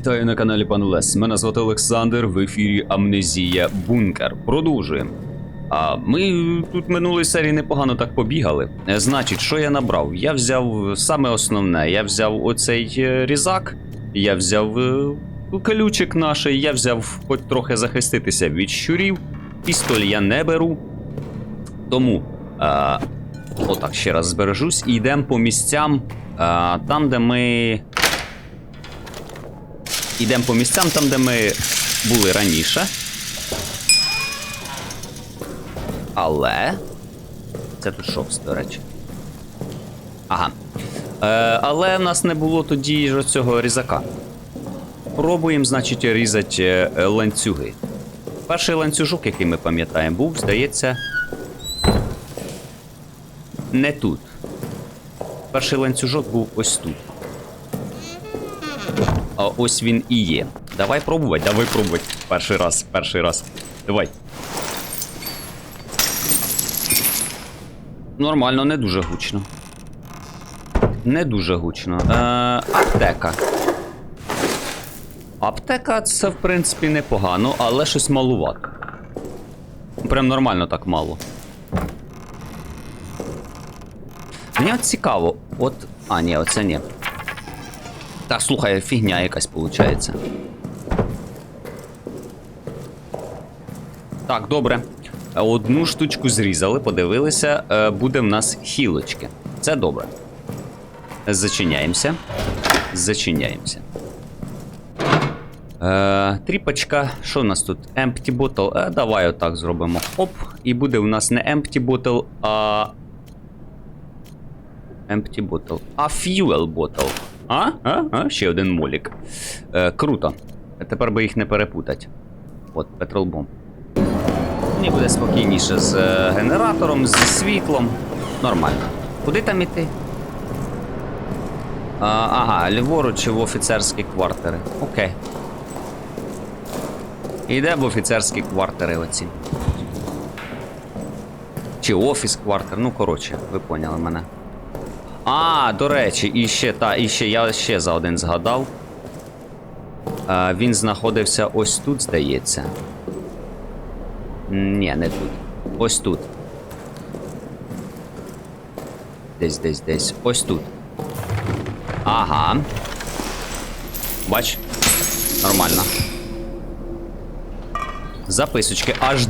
Вітаю на каналі Пан Лес. Мене звати Олександр, в ефірі Амнезія Бункер. Продовжуємо. Ми тут минулої серії непогано так побігали. Значить, що я набрав? Я взяв саме основне. Я взяв оцей різак, я взяв колючик наш, я взяв хоч трохи захиститися від щурів. Пістоль я не беру. Тому, отак, ще раз збережусь. І йдемо по місцям, там, де ми... Йдемо по місцям, там, де ми були раніше. Але... Це тут шопс, до речі. Ага. Але в нас не було тоді ж цього різака. Пробуємо, значить, різати ланцюги. Перший ланцюжок, який ми пам'ятаємо, був, здається... Не тут. Перший ланцюжок був ось тут. А ось він і є. Давай пробувати. Перший раз. Давай. Нормально, не дуже гучно. Аптека. Аптека це, в принципі, непогано, але щось малувато. Прям нормально так мало. Мені от цікаво. От... А, ні, оце ні. Так, слухай, фігня якась виходить. Так, добре. Одну штучку зрізали, подивилися. Буде в нас хілочки. Це добре. Зачиняємося. Тріпочка. Що в нас тут? Empty bottle. Давай отак зробимо. Оп. І буде в нас не empty bottle, а... Empty bottle. А fuel bottle. Ще один молік. Круто. Тепер би їх не перепутати. От, петролбомб. Мені буде спокійніше з генератором, зі світлом. Нормально. Куди там іти? Ага, ліворуч в офіцерські квартири. Окей. Іде в офіцерські квартири оці. Чи офіс квартир, ну коротше, ви поняли мене. До речі, я ще за один згадав. Він знаходився ось тут, здається. Ні, не тут. Ось тут. Десь. Ось тут. Ага. Бач? Нормально. Записочки. Аж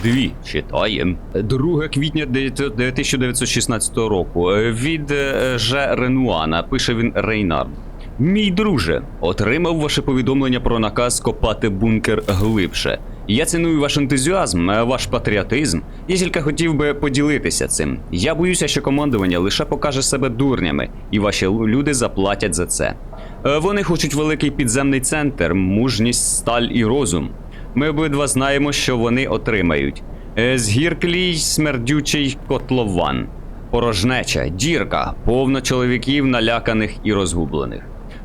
дві. Читаємо. 2 квітня 1916 року. Від Ж. Ренуана. Пише він Рейнард. Мій друже, отримав ваше повідомлення про наказ копати бункер глибше. Я ціную ваш ентузіазм, ваш патріотизм. Я тільки хотів би поділитися цим. Я боюся, що командування лише покаже себе дурнями, і ваші люди заплатять за це. Вони хочуть великий підземний центр, мужність, сталь і розум. Ми обидва знаємо, що вони отримають. Згірклій смердючий котлован. Порожнеча, дірка, повно чоловіків наляканих і розгублених.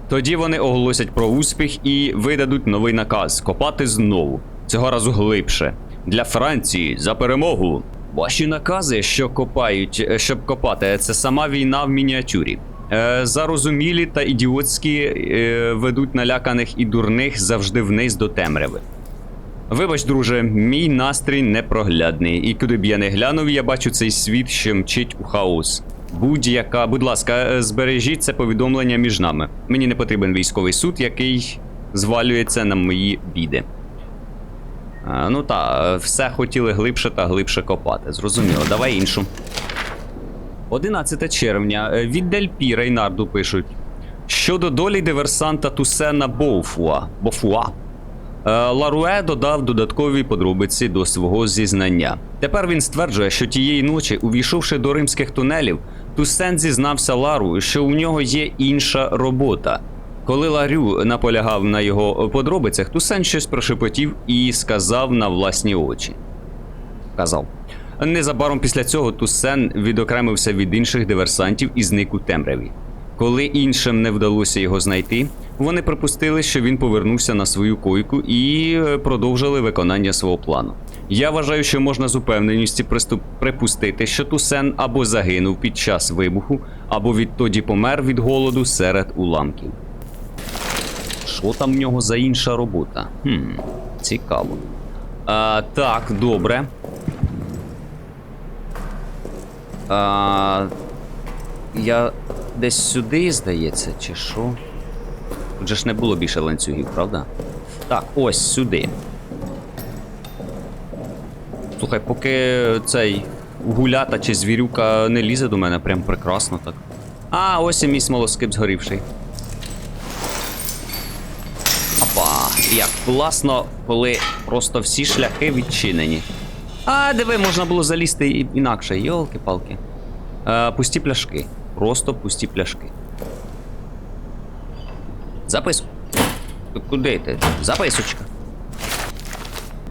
Тоді вони оголосять про успіх і видадуть новий наказ – копати знову. Цього разу глибше. Для Франції за перемогу. Ваші накази, щоб копати, це сама війна в мініатюрі. Зарозумілі та ідіотські ведуть наляканих і дурних завжди вниз до темряви. Вибач, друже, мій настрій непроглядний, і куди б я не глянув, я бачу цей світ, що мчить у хаос. Будь ласка, збережіть це повідомлення між нами. Мені не потрібен військовий суд, який звалюється на мої біди. Ну та, все хотіли глибше та глибше копати. Зрозуміло, давай іншу. 11 червня. Від Дель-Пі Рейнарду пишуть. Щодо долі диверсанта Тусена Бофуа. Ларуе додав додаткові подробиці до свого зізнання. Тепер він стверджує, що тієї ночі, увійшовши до римських тунелів, Туссен зізнався Лару, що у нього є інша робота. Коли Ларю наполягав на його подробицях, Туссен щось прошепотів і сказав на власні очі. Незабаром після цього Туссен відокремився від інших диверсантів і зник у темряві. Коли іншим не вдалося його знайти, вони припустили, що він повернувся на свою койку і продовжили виконання свого плану. Я вважаю, що можна з упевненістю припустити, що Туссен або загинув під час вибуху, або відтоді помер від голоду серед уламків. Що там в нього за інша робота? Цікаво. Так, добре. Я десь сюди, здається, чи що? Тут же ж не було більше ланцюгів, правда? Так, ось сюди. Слухай, поки цей гулята чи звірюка не лізе до мене, прям прекрасно так. Ось і мій смолоскип згорівший. Опа, як класно, коли просто всі шляхи відчинені. Диви, можна було залізти інакше, йолки-палки. Пусті пляшки. Просто пусті пляшки. Записуй. Куди ти? Записочка.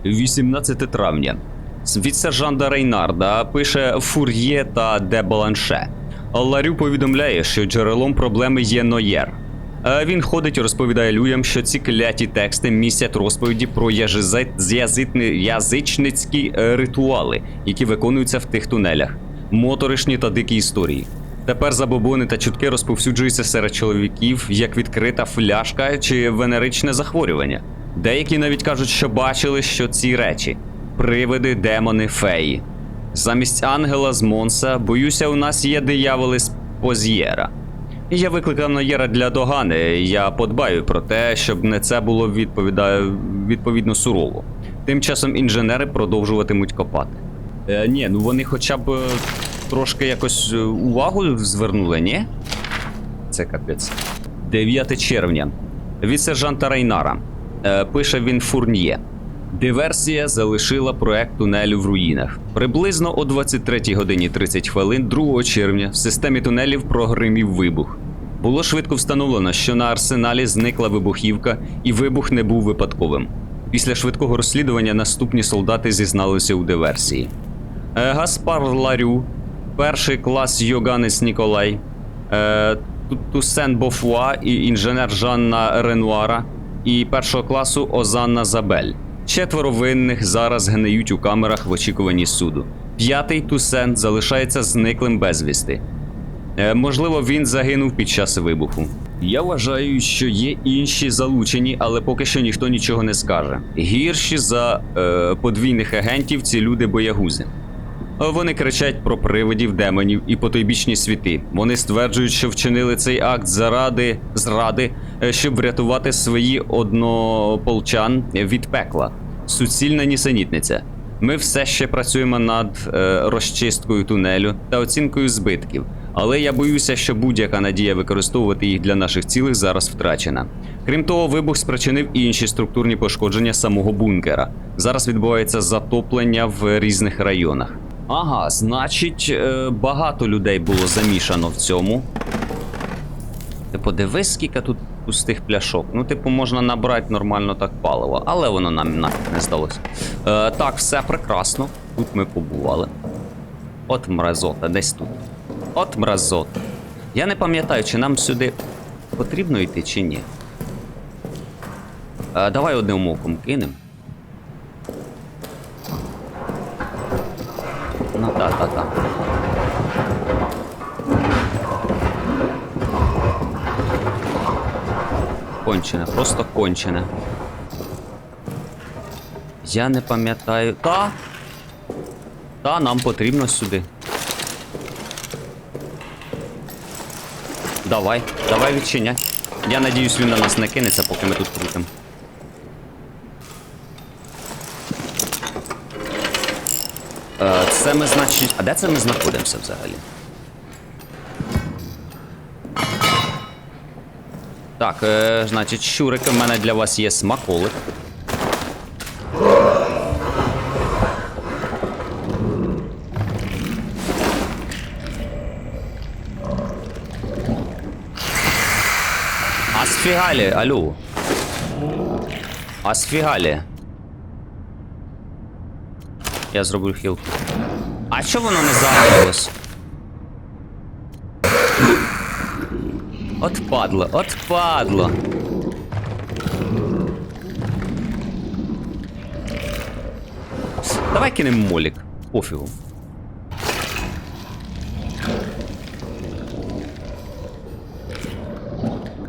18 травня. Від сержанта Рейнарда пише Фур'є та де Баланше. Ларю повідомляє, що джерелом проблеми є Ноєр. Він ходить і розповідає людям, що ці кляті тексти містять розповіді про язичницькі ритуали, які виконуються в тих тунелях. Моторошні та дикі історії. Тепер забобони та чутки розповсюджуються серед чоловіків, як відкрита фляшка чи венеричне захворювання. Деякі навіть кажуть, що бачили, що ці речі – привиди, демони, феї. Замість ангела з Монса, боюся, у нас є дияволи з Поз'єра. Я викликав Ноєра для догани, я подбаю про те, щоб не це було відповідно сурово. Тим часом інженери продовжуватимуть копати. Вони хоча б трошки якось увагу звернули, ні? Це капець. 9 червня. Від сержанта Рейнара. Пише він Фур'є. Диверсія залишила проект тунелю в руїнах. Приблизно о 23 годині 30 хвилин 2 червня в системі тунелів прогримів вибух. Було швидко встановлено, що на арсеналі зникла вибухівка і вибух не був випадковим. Після швидкого розслідування наступні солдати зізналися у диверсії. Гаспар Ларю, перший клас Йоганнес Ніколай, Тусен Бофуа і інженер Жанна Ренуара і першого класу Озанна Забель. 4 винних зараз гниють у камерах в очікуванні суду. 5-й Тусен залишається зниклим безвісти. Можливо, він загинув під час вибуху. Я вважаю, що є інші залучені, але поки що ніхто нічого не скаже. Гірші за подвійних агентів ці люди-боягузи. Вони кричать про привидів, демонів і потойбічні світи. Вони стверджують, що вчинили цей акт зради, щоб врятувати свої однополчан від пекла. Суцільна нісенітниця. Ми все ще працюємо над розчисткою тунелю та оцінкою збитків. Але я боюся, що будь-яка надія використовувати їх для наших цілей зараз втрачена. Крім того, вибух спричинив інші структурні пошкодження самого бункера. Зараз відбувається затоплення в різних районах. Значить, багато людей було замішано в цьому. Ти подивись, скільки тут пустих пляшок. Можна набрати нормально так паливо, але воно нам нафіг не здалося. Так, все прекрасно. Тут ми побували. От мразота, десь тут. От мразота. Я не пам'ятаю, чи нам сюди потрібно йти, чи ні. Давай одним оком кинем. Та. Кончене, просто кончене. Я не пам'ятаю. Та, нам потрібно сюди. Давай відчиняй. Я надіюсь, він на нас не кинеться, поки ми тут крутимо. Це ми, значить... А де це ми знаходимося взагалі? Так, значить, щурики, в мене для вас є смаколик. Асфігалі, алло. Асфігалі. Я зроблю хілку. А що воно не загорілось? От падло. Давай кинемо молік. Пофігу.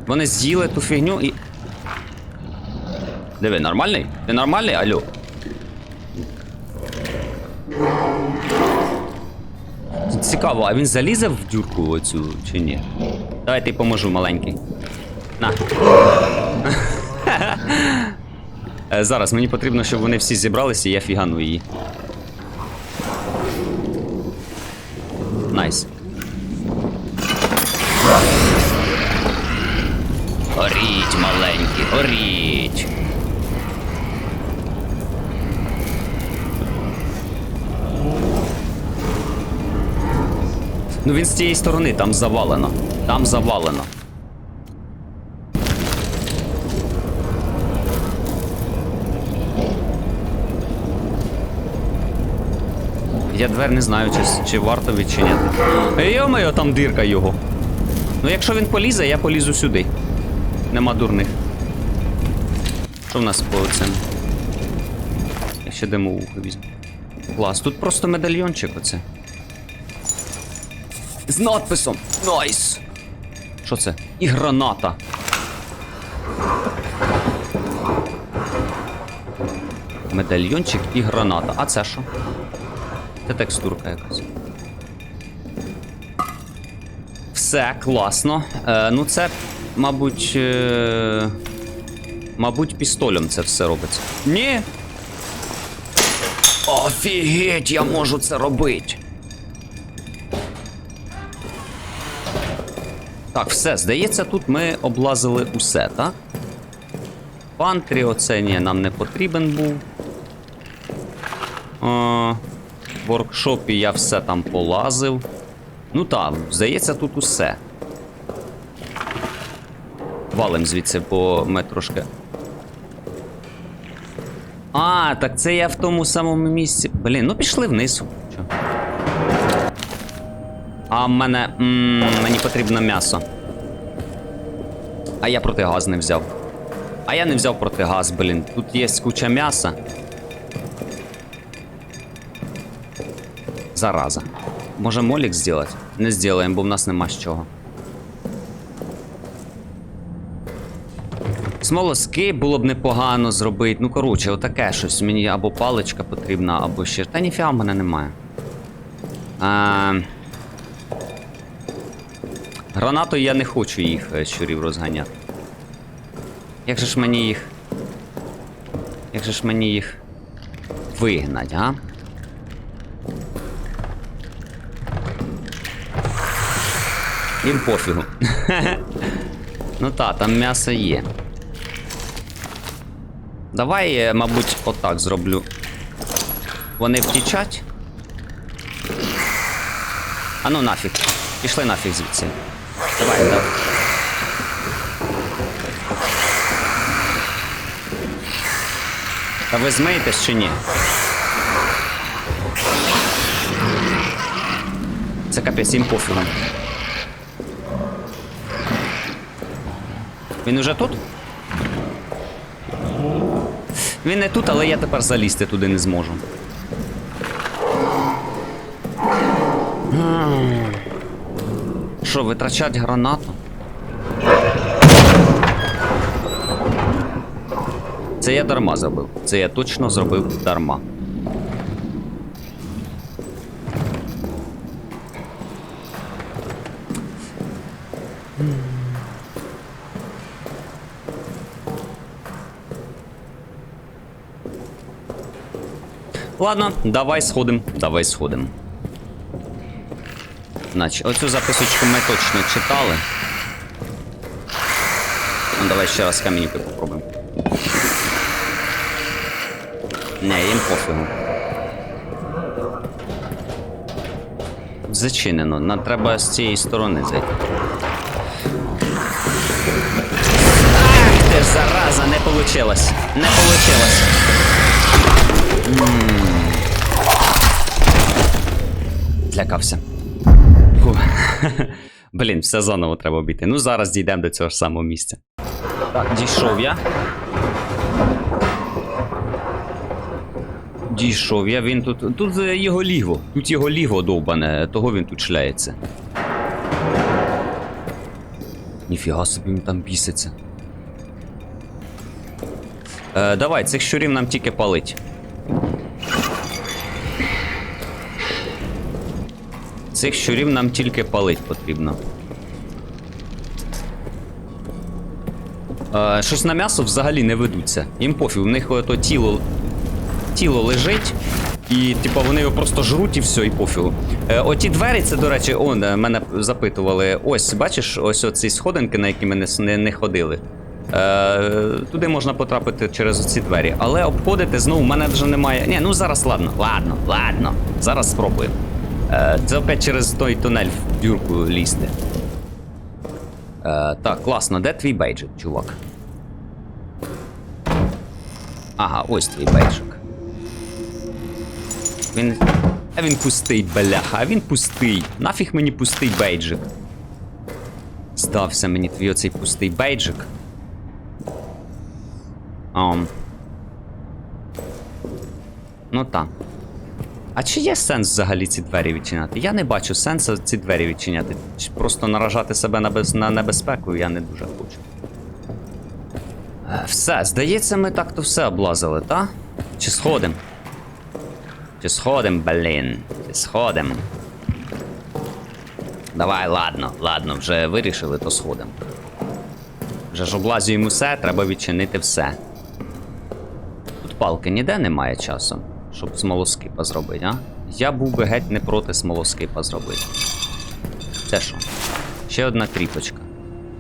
Вони з'їли ту фігню і... Диви, нормальний? Ти нормальний, алло? Цікаво, а він залізе в дюрку оцю чи ні? Давай ти поможу, маленький. На. Зараз мені потрібно, щоб вони всі зібралися, і я фігану її. Найс. Горіть, маленький, горіть. Ну він з цієї сторони, там завалено. Там завалено. Я двер не знаю, чи варто відчиняти. Йо-моє, там дирка його. Ну якщо він полізе, я полізу сюди. Нема дурних. Що в нас по цим? Я ще димовуху візьму. Клас, тут просто медальйончик оце. З надписом. Найс! Що це? І граната. Медальйончик і граната. А це що? Це текстурка якась. Все, класно. Ну це, мабуть... Мабуть, пістолем це все робиться. Ні! Офігеть, я можу це робити! Так, все, здається, тут ми облазили усе, так? Пантрі оце, ні, нам не потрібен був. В воркшопі я все там полазив. Ну так, здається, тут усе. Валим звідси, бо ми трошки... А, так це я в тому самому місці. Блін, ну пішли вниз. Чо? А мені потрібно м'ясо. А я протигаз не взяв. А я не взяв протигаз, блін. Тут є куча м'яса. Зараза. Може молік зробити? Не зробимо, бо в нас нема з чого. Смолоски було б непогано зробити. Ну, коротше, отаке щось. Мені або паличка потрібна, або ще. Та ніфіга в мене немає. Гранатою я не хочу їх щурів розганяти. Як же ж мені їх... Як же ж мені їх вигнать, а? Їм пофігу. Ну та, там м'ясо є. Давай, мабуть, отак зроблю. Вони втічать. А ну нафіг. Пішли нафіг звідси. Давай, давай. Та ви змиєтесь чи ні? Це капець, їм пофігу. Він уже тут? Він не тут, але я тепер залізти туди не зможу. Що, витрачать гранату? Це я дарма зробив. Це я точно зробив дарма. Ладно, давай сходим, давай сходим. Значить, оцю записочку ми точно читали. Ну, давай ще раз каміньки попробуємо. Не, їм пофігу. Зачинено, нам треба з цієї сторони зайти. Ах ти ж, зараза, не получилось. Не получилось. Злякався. Блін, все заново треба обійти. Ну, зараз дійдемо до цього ж самого місця. Так, дійшов я. Дійшов я, він тут... Тут його лігво. Тут його лігво довбане, того він тут шляється. Ніфіга собі він там біситься. Давай, цих щурів нам тільки палить. Цих щурів нам тільки палить потрібно. Щось на м'ясо взагалі не ведуться. Їм пофіг, у них то тіло лежить. І, типу, вони його просто жруть і все, і пофігу. Оті двері, це, до речі, мене запитували. Ось, бачиш, ось оці сходинки, на які ми не ходили. Туди можна потрапити через ці двері. Але обходити знову, в мене вже немає. Ні, ну зараз ладно. Зараз спробуємо. Це опять через той тунель в дюрку лізти. Так, класно, де твій бейджик, чувак? Ага, ось твій бейджик. Він пустий, бляха, а він пустий. Нафіг мені пустий бейджик? Здався мені твій оцей пустий бейджик. Ну так. А чи є сенс взагалі ці двері відчиняти? Я не бачу сенсу ці двері відчиняти. Просто наражати себе на небезпеку я не дуже хочу. Все, здається, ми так-то все облазили, так? Чи сходим? Чи сходим, блін? Чи сходим? Давай, ладно, вже вирішили, то сходим. Вже ж облазюємо все, треба відчинити все. Тут палки ніде немає часу, щоб смолоскипа зробити, а? Я був би геть не проти смолоскипа зробити. Це що? Ще одна кріпочка.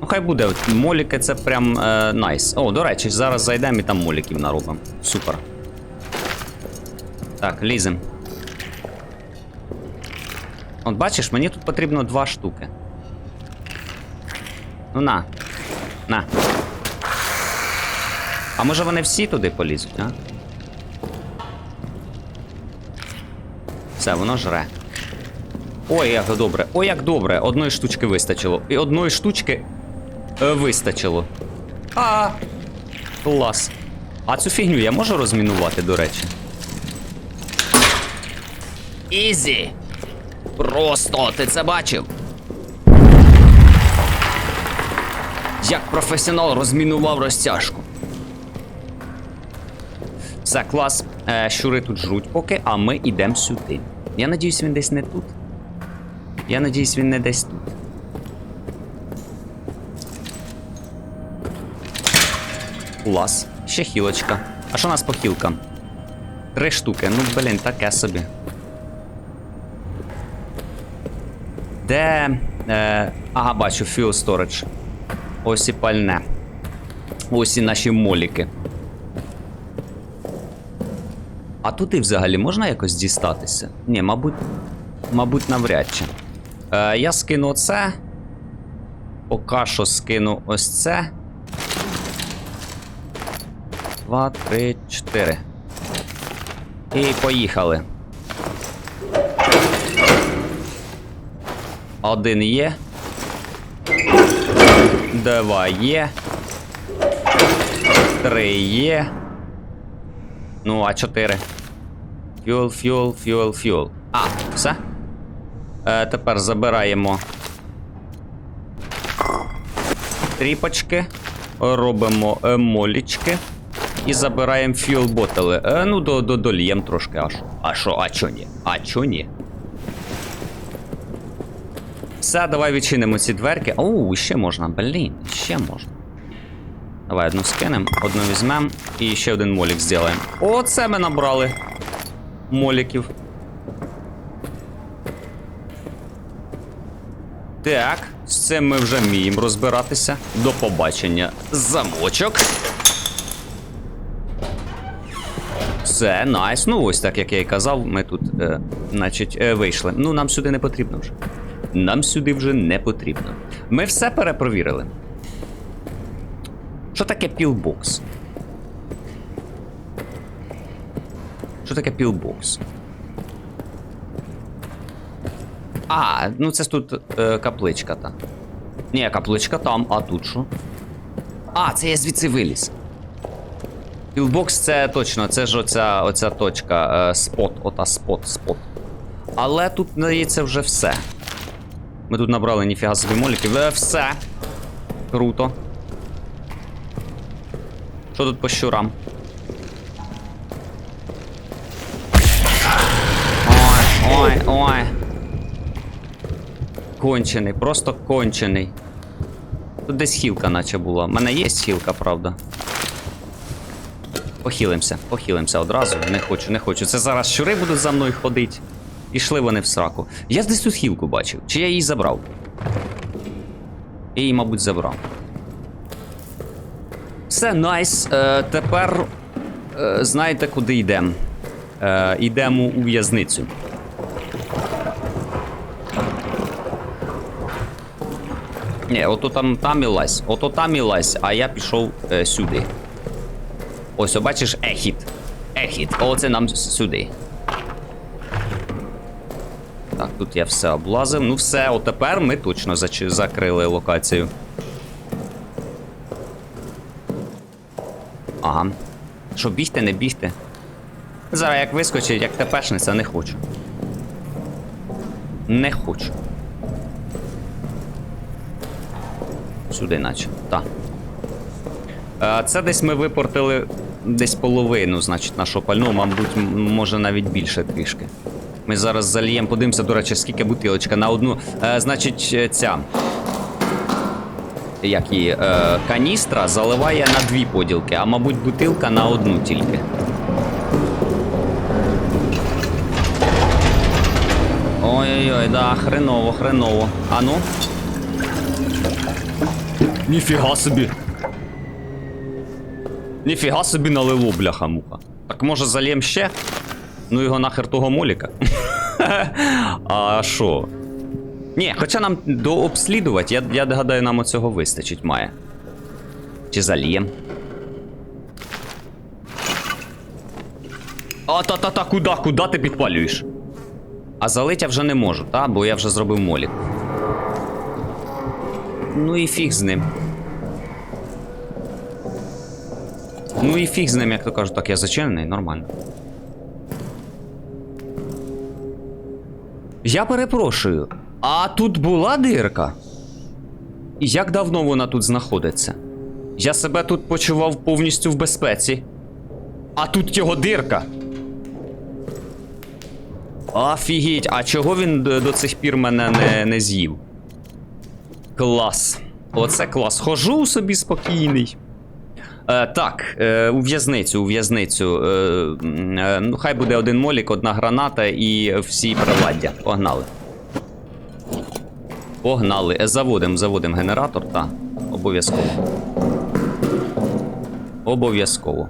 Ну хай буде, моліки це прям найс. О, до речі, зараз зайдемо і там моліків наробимо. Супер. Так, лізем. От бачиш, мені тут потрібно 2 штуки. Ну на. А може вони всі туди полізуть, а? Все, воно жре. Ой, як добре. Одної штучки вистачило. І одної штучки вистачило. Клас. А цю фігню я можу розмінувати, до речі? Ізі! Просто, ти це бачив? Як професіонал розмінував розтяжку. Все, клас. Щури тут жруть поки, а ми йдемо сюди. Я надіюсь, він десь не тут. Я надіюсь, він не десь тут. Клас. Ще хілочка. А що у нас по хілкам? 3 штуки. Ну, блін, таке собі. Де... Ага, бачу, fuel storage. Ось і пальне. Ось і наші моліки. А туди взагалі можна якось дістатися? Ні, мабуть, навряд чи. Я скину оце. Поки що скину ось це. 2, 3, 4. І поїхали. 1 є. 2 є. 3 є. Ну, а 4. Fuel. А, все. Тепер забираємо тріпочки. Робимо молічки. І забираємо fuel ботели. Ну, доліємо трошки. А чо ні? Все, давай відчинимо ці дверки. Оу, ще можна, блін, ще можна. Давай одну скинемо, одну візьмемо і ще один молік зробимо. Оце ми набрали моліків. Так, з цим ми вже вміємо розбиратися. До побачення. Замочок. Все, найс. Ну ось так, як я і казав, ми тут, значить, вийшли. Ну, нам сюди не потрібно вже. Нам сюди вже не потрібно. Ми все перепровірили. Що таке пілбокс? Що таке пілбокс? А, ну це ж тут капличка та. Ні, капличка там, а тут що? А, це я звідси виліз. Пілбокс це точно, це ж оця точка, спот, спот. Але тут, здається, вже все. Ми тут набрали ніфіга собі моліків. Все. Круто. Що тут по щурам? ой. Кончений, просто кончений. Тут десь хілка наче була. У мене є хілка, правда. Похилимося одразу. Не хочу. Це зараз щури будуть за мною ходити. Пішли вони в сраку. Я десь тут хілку бачив. Чи я її забрав? Я її, мабуть, забрав. Все, найс. Тепер знаєте, куди йдемо. Йдемо у в'язницю. Ні, ото там і лазь, а я пішов сюди. Ось, бачиш, ехід. Оце нам сюди. Так, тут я все облазив. Ну все, отепер ми точно закрили локацію. Ага. Що, бігти, не бігти? Зараз як вискочить, як тепешниця, не хочу. Не хочу. Сюди наче, так. Це десь ми випортили десь половину, значить, нашого пального, мабуть, може навіть більше трішки. Ми зараз зальємо, подивимося, до речі, скільки бутилочка на одну. Значить, ця... Як її? Каністра заливає на 2 поділки, а мабуть бутилка на 1 тільки. Ой-ой-ой, да, хреново. А ну? Ніфіга собі налило, бляха-муха. Так може зальєм ще? Ну його нахер того моліка. А що? Ні, хоча нам дообслідувати, я гадаю, нам оцього вистачить має. Чи зальєм? А, та-та-та, куди ти підпалюєш? А залить я вже не можу, та? Бо я вже зробив молік. Ну і фіг з ним. Як то кажуть. Так, я зачинений, нормально. Я перепрошую, а тут була дирка? І як давно вона тут знаходиться? Я себе тут почував повністю в безпеці. А тут його дирка. Офігеть, а чого він до цих пір мене не з'їв? Клас. Оце клас. Хожу собі спокійний. Так, у в'язницю. Ну, хай буде 1 молік, 1 граната і всі приладдя. Погнали. Заводим генератор, так. Обов'язково.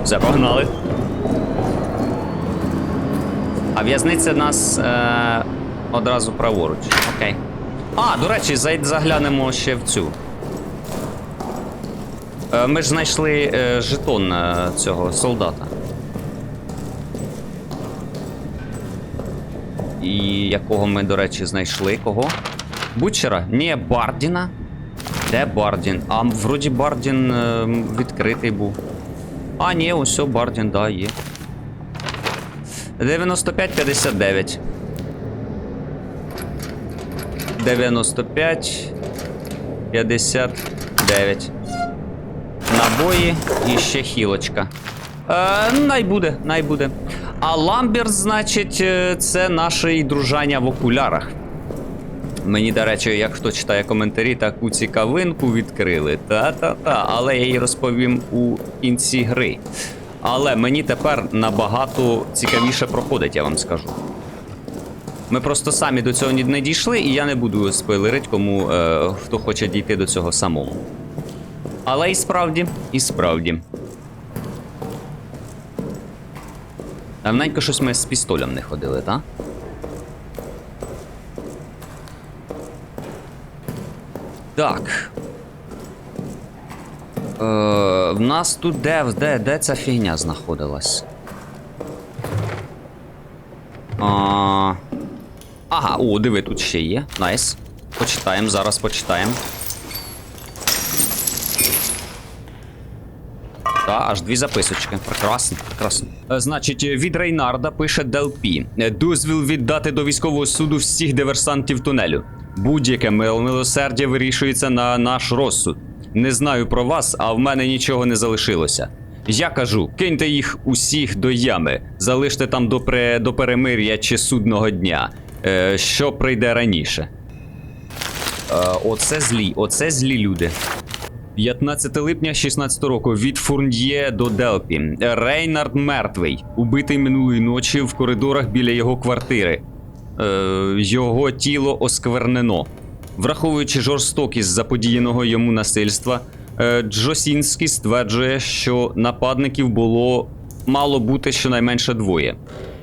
Все, погнали. А в'язниця нас одразу праворуч. Окей. А, до речі, заглянемо ще в цю. Ми ж знайшли жетон цього солдата. І якого ми, до речі, знайшли? Кого? Бутчера? Ні, Бардіна. Де Бардін? А, вроді Бардін відкритий був. А, ні, ось Бардін, да, є. 95-59. 95-59. Набої і ще хілочка. Най буде. А Ламберт, значить, це наше дружання в окулярах. Мені, до речі, як хто читає коментарі, таку цікавинку відкрили. Та-та-та, але я її розповім у кінці гри. Але мені тепер набагато цікавіше проходить, я вам скажу. Ми просто самі до цього не дійшли, і я не буду спойлерити, кому хто хоче дійти до цього самому. Але і справді. Давненько щось ми з пістолем не ходили, так? Так. В нас тут де ця фігня знаходилась? Ага, о, диви, тут ще є. Найс. Почитаємо, зараз почитаємо. Так, аж 2 записочки. Прекрасно. Значить, від Рейнарда пише Делпі. Дозвіл віддати до військового суду всіх диверсантів тунелю. Будь-яке милосердя вирішується на наш розсуд. Не знаю про вас, а в мене нічого не залишилося. Я кажу, киньте їх усіх до ями, залиште там до перемир'я чи судного дня, що прийде раніше. Оце злі люди. 15 липня 16 року. Від Фурньє до Делпі. Рейнард мертвий. Убитий минулої ночі в коридорах біля його квартири. Його тіло осквернено. Враховуючи жорстокість заподіяного йому насильства, Джосінський стверджує, що нападників мало бути щонайменше 2.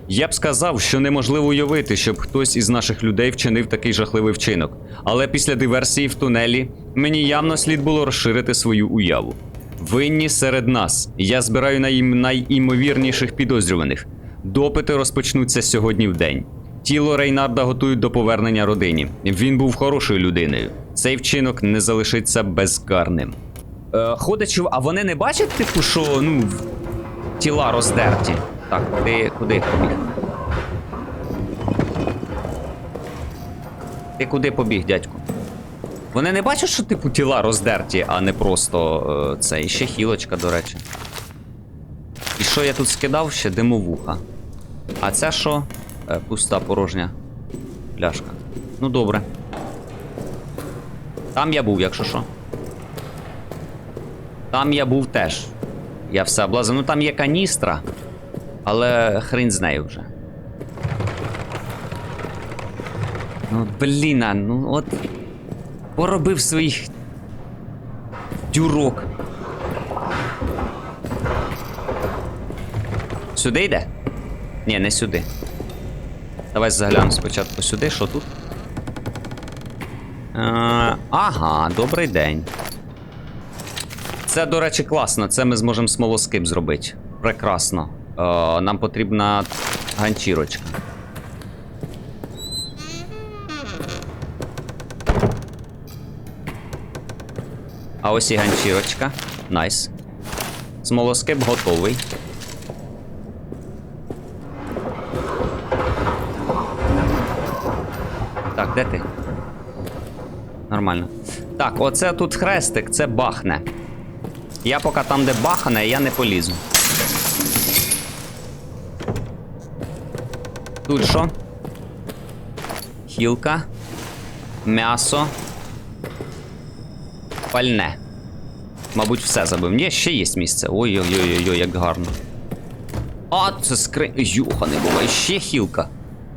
Я б сказав, що неможливо уявити, щоб хтось із наших людей вчинив такий жахливий вчинок. Але після диверсії в тунелі мені явно слід було розширити свою уяву. Винні серед нас. Я збираю найімовірніших підозрюваних. Допити розпочнуться сьогодні вдень. Тіло Рейнарда готують до повернення родині. Він був хорошою людиною. Цей вчинок не залишиться безкарним. Ходячи, а вони не бачать, типу, що, тіла роздерті? Так, ти куди побіг? Ти куди побіг, дядьку? Вони не бачать, що, типу, тіла роздерті, а не просто це. І ще хілочка, до речі. І що я тут скидав? Ще димовуха. А це що? Пуста, порожня пляшка. Ну, добре. Там я був, якщо що. Там я був теж. Я все облазив. Ну, там є каністра. Але хрін з нею вже. Ну, блін, ну от... Поробив своїх... дюрок. Сюди йде? Ні, не сюди. Давай заглянемо спочатку сюди, що тут? Ага, добрий день. Це, до речі, класно. Це ми зможемо смолоскип зробити. Прекрасно. Нам потрібна ганчірочка. А ось і ганчірочка. Найс. Смолоскип готовий. Так, де ти? Нормально. Так, оце тут хрестик, це бахне. Я поки там, де бахне, я не полізу. Тут що? Хілка. М'ясо. Пальне. Мабуть, все забив. Ні, ще є місце. Ой-ой-ой, як гарно. А, це Юха, не буває. Ще хілка.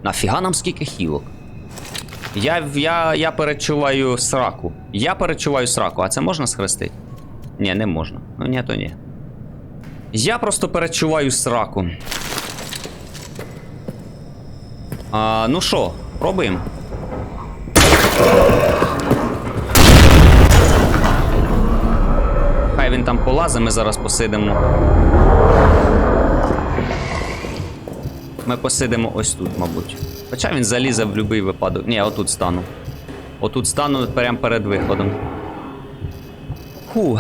Нафіга нам скільки хілок? Я перечуваю сраку. А це можна схрестити? Ні, не можна. Ну ні, то ні. Я просто перечуваю сраку. Ну що, пробуємо? Хай він там полазить, ми зараз посидимо. Ми посидимо ось тут, мабуть. Хоча він залізе в будь-який випадок. Ні, отут стану. Отут стану прямо перед виходом. Фу.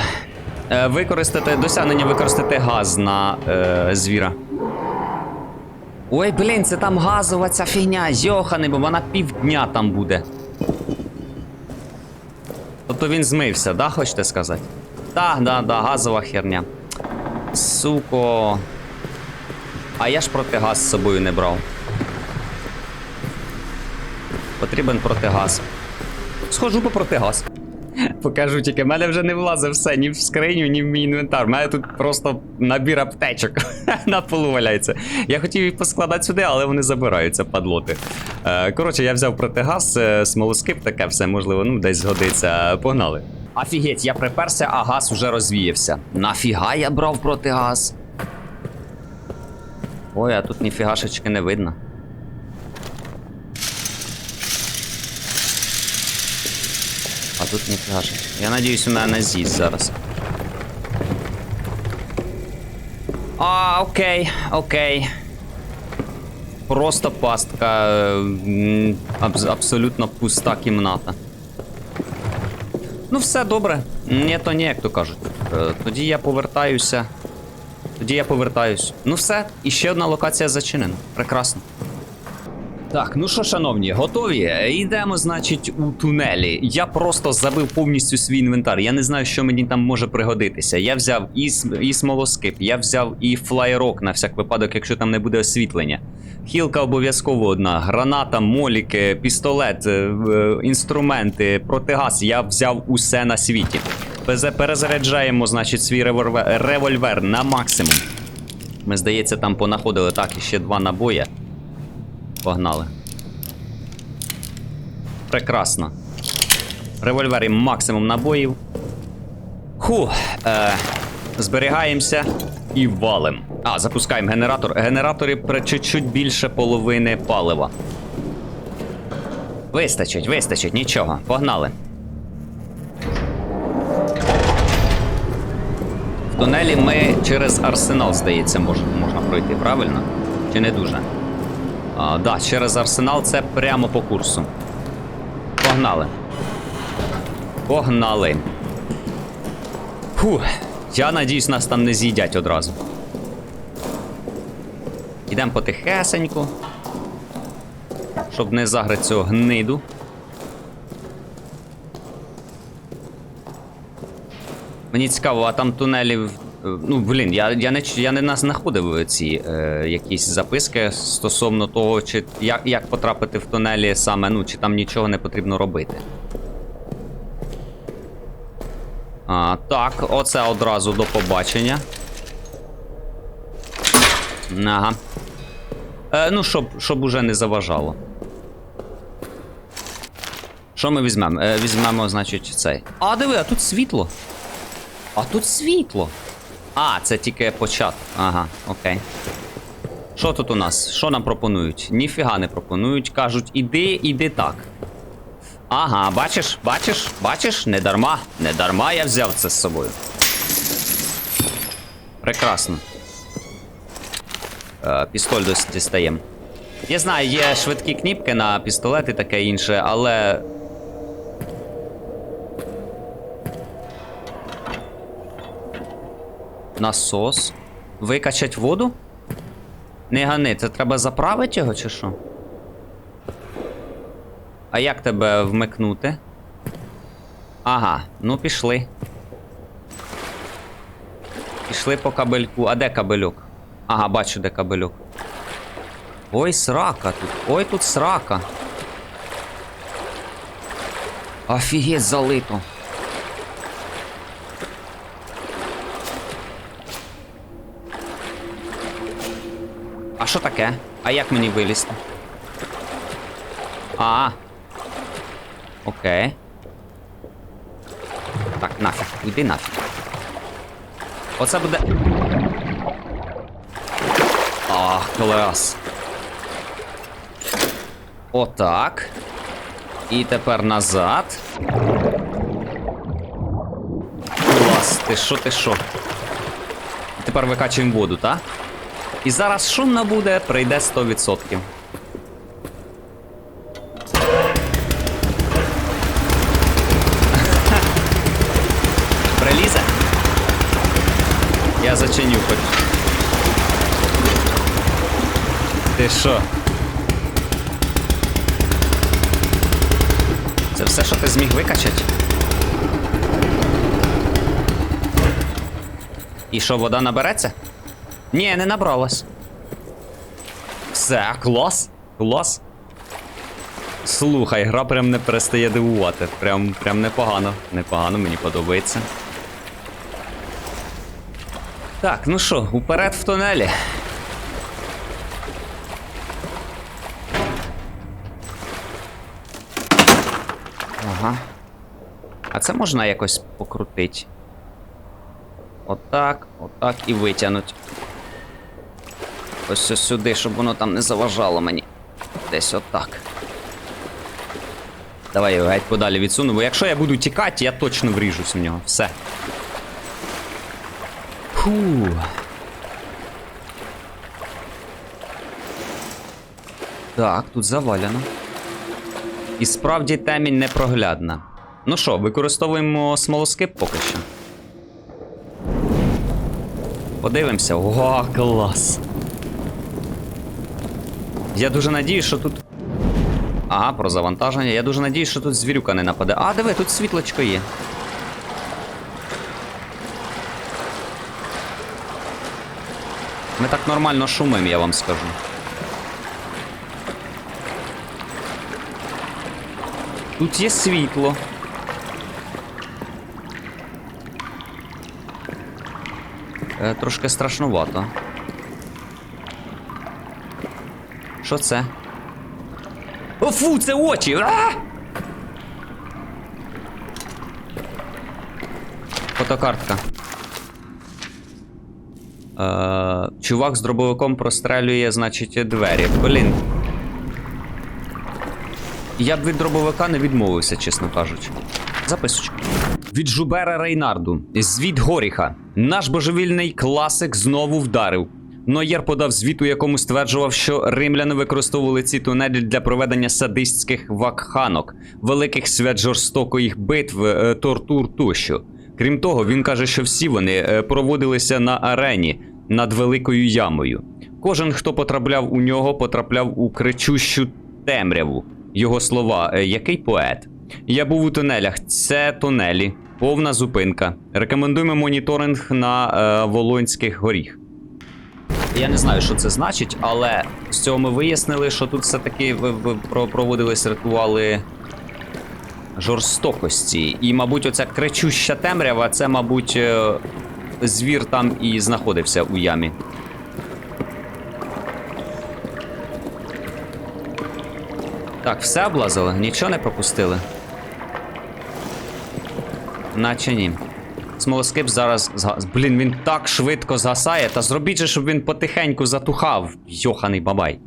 Досягнення використати газ на звіра. Ой, блін, це там газова ця фігня, йоханий, бо вона півдня там буде. Тобто він змився, да, хочете сказати? Да, газова херня. Суко. А я ж протигаз з собою не брав. Потрібен протигаз. Схожу по протигаз. Покажу, тільки в мене вже не влазить все, ні в скриню, ні в мій інвентар. У мене тут просто набір аптечок на полу валяється. Я хотів їх поскладати сюди, але вони забираються, падлоти. Коротше, я взяв протигаз, смолоскип, таке все, можливо, десь згодиться. Погнали. Офігеть, я приперся, а газ уже розвіявся. Нафіга я брав протигаз? Ой, а тут ніфігашечки не видно. А тут ніфігашечки. Я надіюсь, у мене не з'їсть зараз. Окей. Просто пастка. Абсолютно пуста кімната. Ну все добре. Ні, то ні, як то кажуть. Тоді я повертаюся. Ну все, і ще одна локація зачинена. Прекрасно. Так, ну що, шановні, готові? Йдемо, значить, у тунелі. Я просто забив повністю свій інвентар. Я не знаю, що мені там може пригодитися. Я взяв і смолоскип, я взяв і флайрок на всяк випадок, якщо там не буде освітлення. Хілка обов'язково одна, граната, моліки, пістолет, інструменти, протигаз. Я взяв усе на світі. Перезаряджаємо, значить, свій револьвер на максимум. Ми, здається, там понаходили, так, іще 2 набої. Погнали. Прекрасно. В револьвері максимум набоїв. Зберігаємося і валим. Запускаємо генератор. Генератори при чуть-чуть більше половини палива. Вистачить, нічого. Погнали. В тунелі ми через арсенал, здається, можна пройти, правильно? Чи не дуже? Да, через арсенал це прямо по курсу. Погнали. Я надіюсь, нас там не з'їдять одразу. Йдемо потихесеньку. Щоб не заграти цього гниду. Мені цікаво, а там тунелів... Ну, блін, я не знаходив ці якісь записки стосовно того, чи як потрапити в тунелі саме, ну, чи там нічого не потрібно робити. Так, оце одразу до побачення. Ага. Ну, щоб уже не заважало. Що ми візьмемо? Візьмемо, значить, цей. Диви, а тут світло. Це тільки початок. Ага, окей. Що тут у нас? Що нам пропонують? Ніфіга не пропонують. Кажуть, іди так. Ага, бачиш? Не дарма я взяв це з собою. Прекрасно. Пістоль дістаємо. Я знаю, є швидкі кніпки на пістолет і таке інше, але... Насос. Викачать воду? Не гани, це треба заправити його, чи що? А як тебе вмикнути? Ага, ну пішли. Пішли по кабельку. А де кабельок? Ага, бачу, де кабельок. Ой, срака тут. Ой, тут срака. Офігеть, залито. А що таке? А як мені вилізти? Окей. Так, нафіг, іди нафіг. Оце буде... Клас. Отак. І тепер назад. Клас, ти що? Тепер викачуємо воду, так? І зараз шумно буде, прийде 100%. Прилізе? Я зачиню хоч. Ти що? Це все, що ти зміг викачати? І що, вода набереться? Ні, не набралась. Все, клас. Слухай, гра прям не перестає дивувати. Прям непогано. Непогано, мені подобається. Так, ну що, уперед в тунелі. Ага. А це можна якось покрутити? Отак і витягнуть. Ось сюди, щоб воно там не заважало мені. Десь отак. Давай його геть подалі відсуну, бо якщо я буду тікати, я точно вріжусь в нього. Все. Так, тут завалено. І справді темінь непроглядна. Ну що, використовуємо смолоскип поки що. Подивимося. О, клас. Я дуже надіюсь, що тут Ага, про завантаження. Я дуже надіюсь, що тут звірюка не нападе. А, диви, тут світлочко є. Ми так нормально шумим, я вам скажу. Тут є світло. Трошки страшнувато. Що це? О, фу, це очі! А! Фотокартка. Чувак з дробовиком прострелює, значить, двері. Блін. Я б від дробовика не відмовився, чесно кажучи. Записочку. Від Жубера Рейнарду. Звіт Горіха. Наш божевільний класик знову вдарив. Ноєр подав звіт, у якому стверджував, що римляни використовували ці тунелі для проведення садистських вакханок, великих свят жорстоких битв, тортур тощо. Крім того, він каже, що всі вони проводилися на арені над Великою Ямою. Кожен, хто потрапляв у нього, потрапляв у кричущу темряву. Його слова: який поет? Я був у тунелях. Це тунелі. Повна зупинка. Рекомендуємо моніторинг на Волонських горіх. Я не знаю, що це значить, але з цього ми вияснили, що тут все-таки проводились ритуали жорстокості. І, мабуть, оця кричуща темрява, це, мабуть, звір там і знаходився у ямі. Так, все облазили? Нічого не пропустили? Наче ні. Смолоскип зараз Блін, він так швидко згасає. Та зробіть же, щоб він потихеньку затухав. Йоханий бабай.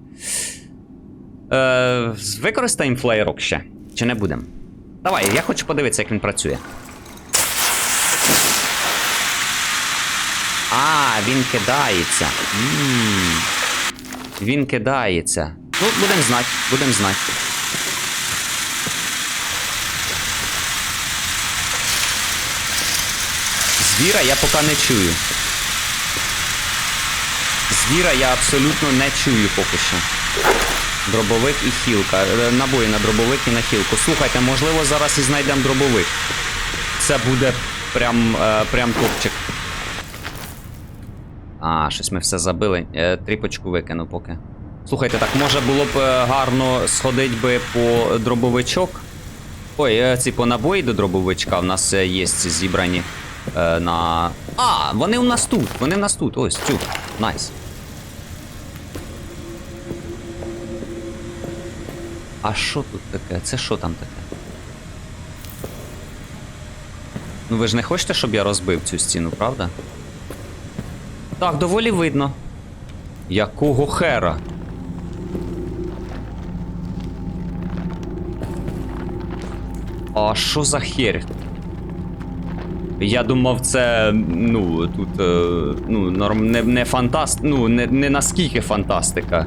Використаємо флеєрок ще. Чи не будемо? Давай, я хочу подивитися, як він працює. А, він кидається. Він кидається. Ну, будемо знати, будемо знати. Звіра я поки не чую. Звіра я абсолютно не чую поки що. Дробовик і хілка. Набої на дробовик і на хілку. Слухайте, можливо, зараз і знайдемо дробовик. Це буде прям топчик. А, щось ми все забили. Тріпочку викину поки. Слухайте, так може було б гарно сходити би по дробовичок. Ой, ці по набої до дробовичка в нас є зібрані на... А, вони у нас тут, вони в нас тут. Ось, цю. Найс. А що тут таке? Це що там таке? Ну ви ж не хочете, щоб я розбив цю стіну, правда? Так, доволі видно. Якого хера? А що за хер? Я думав, це, ну, тут, ну, не фантаст... Ну, не наскільки фантастика.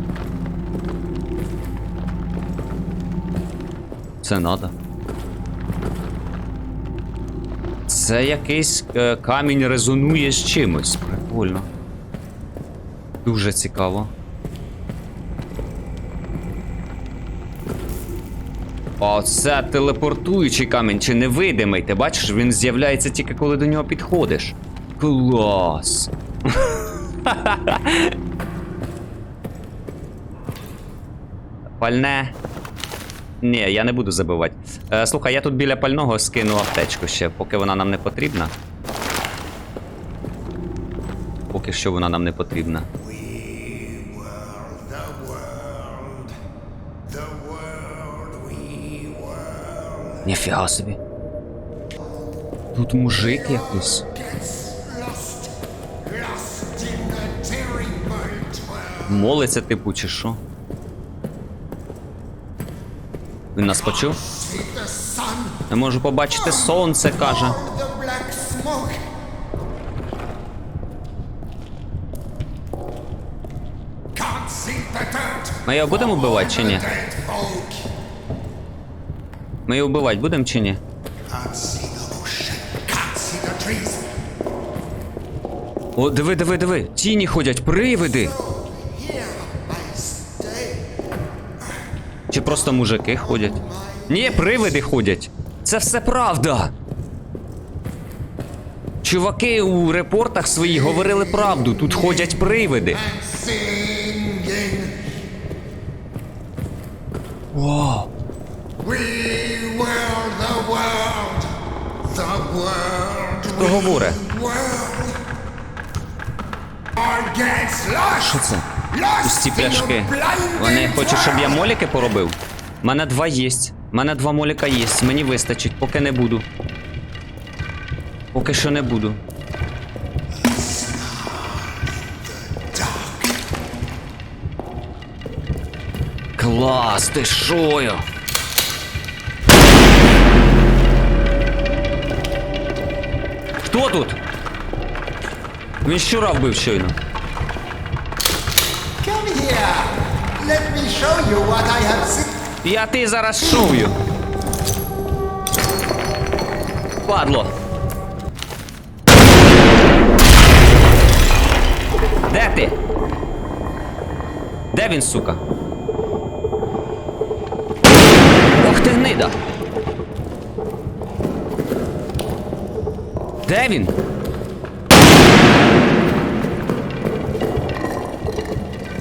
Це надо. Це якийсь камінь резонує з чимось. Прикольно. Дуже цікаво. А це телепортуючий камінь, чи невидимий. Ти бачиш, він з'являється тільки коли до нього підходиш. Клас. Пальне. Ні, я не буду забивати. Слухай, я тут біля пального скину аптечку ще, поки вона нам не потрібна. Поки що вона нам не потрібна. Ніфіга собі. Тут мужик якийсь. Молиться, типу, чи що? Він нас почув? Я можу побачити сонце, каже. Ми його будемо вбивати чи ні? Ми його вбивати будемо чи ні? О, диви, диви, диви. Тіні ходять, привиди. Чи просто мужики ходять? Ні, привиди ходять. Це все правда. Чуваки у репортах своїх говорили правду. Тут ходять привиди. Вау. Хто говорить? Що це? Пусті пляшки. Вони хочуть, щоб я моліки поробив? У мене 2 єсть. У мене 2 моліка єсть. Мені вистачить, поки не буду. Поки що не буду. Клас, ти шо я? Хто тут? Він щура вбив щойно. Come here. Let me show you what I have seen. Я ти зараз шую. Падло. Де ти? Де він, сука? Ох ти гнида. Де він?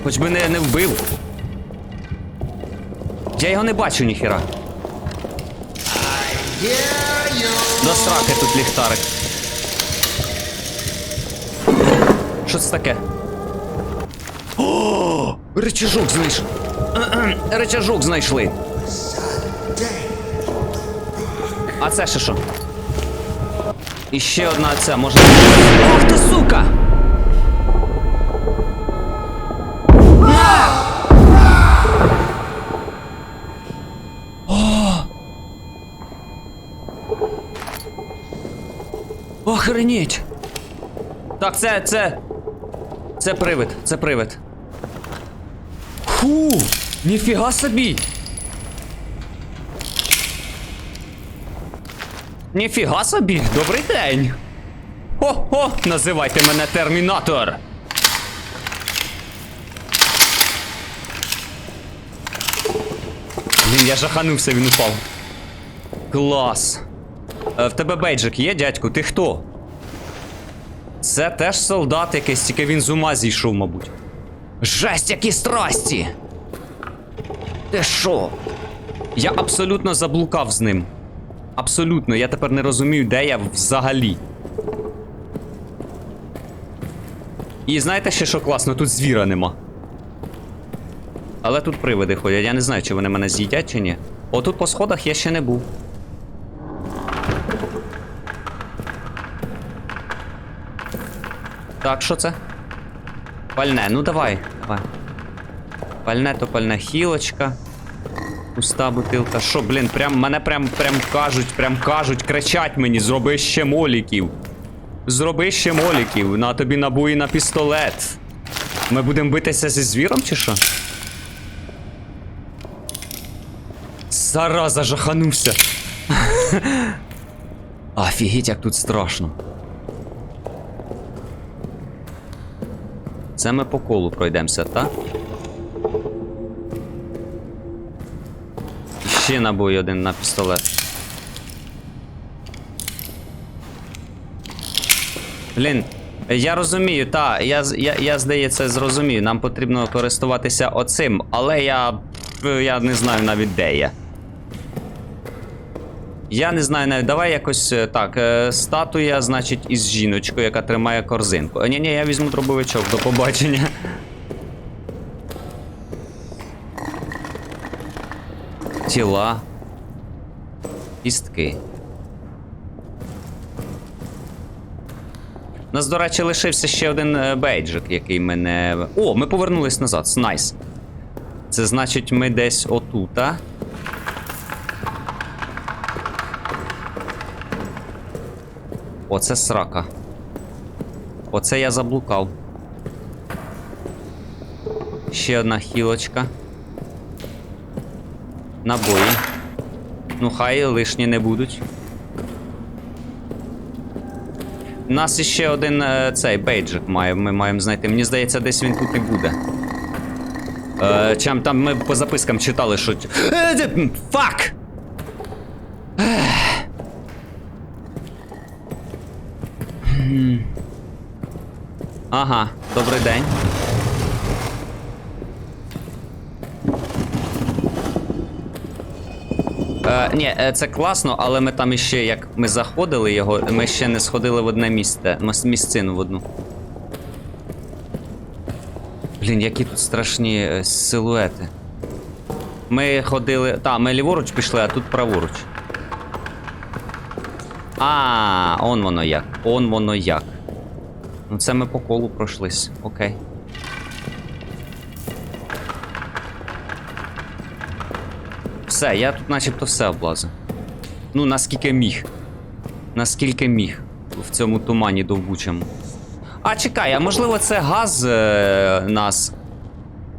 Хоч би не вбив. Я його не бачу ніхіра. До сраки тут ліхтарик. Що це таке? О, рычажок знайшли. Рычажок знайшли. А це ще що? І ще одна ця, може... Ох ти, сука! Охренеть! Так, це привид, це привид. Фу! Ніфіга собі! Ніфіга собі! Добрий день! Хо-хо! Називайте мене Термінатор! Блін, я жаханувся, він упав. Клас! В тебе бейджик є, дядьку? Ти хто? Це теж солдат якийсь, тільки він з ума зійшов, мабуть. Жесть, які страсті! Ти що? Я абсолютно заблукав з ним. Абсолютно, я тепер не розумію, де я взагалі. І знаєте ще, що класно? Тут звіра нема. Але тут привиди ходять, я не знаю, чи вони мене з'їдять, чи ні. Отут по сходах я ще не був. Так, що це? Пальне, ну давай, давай. Пальне то пальне, хілочка. Пуста бутилка. Що, блін, мене прям кажуть, кричать мені, зроби ще моліків. Зроби ще моліків, на тобі набої на пістолет. Ми будемо битися зі звіром, чи що? Зараза, жаханувся. Офігеть, як тут страшно. Це ми по колу пройдемося, так? Ще набой один на пістолет. Блін, я розумію, та, я здається, зрозумію. Нам потрібно користуватися оцим, але я не знаю навіть де я. Я не знаю навіть, давай якось так, статуя, значить, із жіночкою, яка тримає корзинку. Ні, я візьму дробовичок, до побачення. Тіла. Кістки. У нас, до речі, лишився ще один бейджик, який мене... О, ми повернулись назад, найс. Це значить, ми десь отута. Оце срака. Оце я заблукав. Ще одна хілочка. Набої. Ну, хай лишні не будуть. У нас іще один цей бейджик ми маємо знайти. Мені здається, десь він тут і буде. Чим там ми по запискам читали, що... Фак! Ага, добрий день. Ні, це класно, але ми там іще, як ми заходили його, ми ще не сходили в одне місце, місцину в одну. Блін, які тут страшні силуети. Ми ходили... ми ліворуч пішли, а тут праворуч. Он воно як. Он воно як. Ну це ми по колу пройшлись. Окей. Все, я тут начебто все облазив. Ну, наскільки міг. Наскільки міг в цьому тумані довбучому. А, чекай, а можливо це газ нас...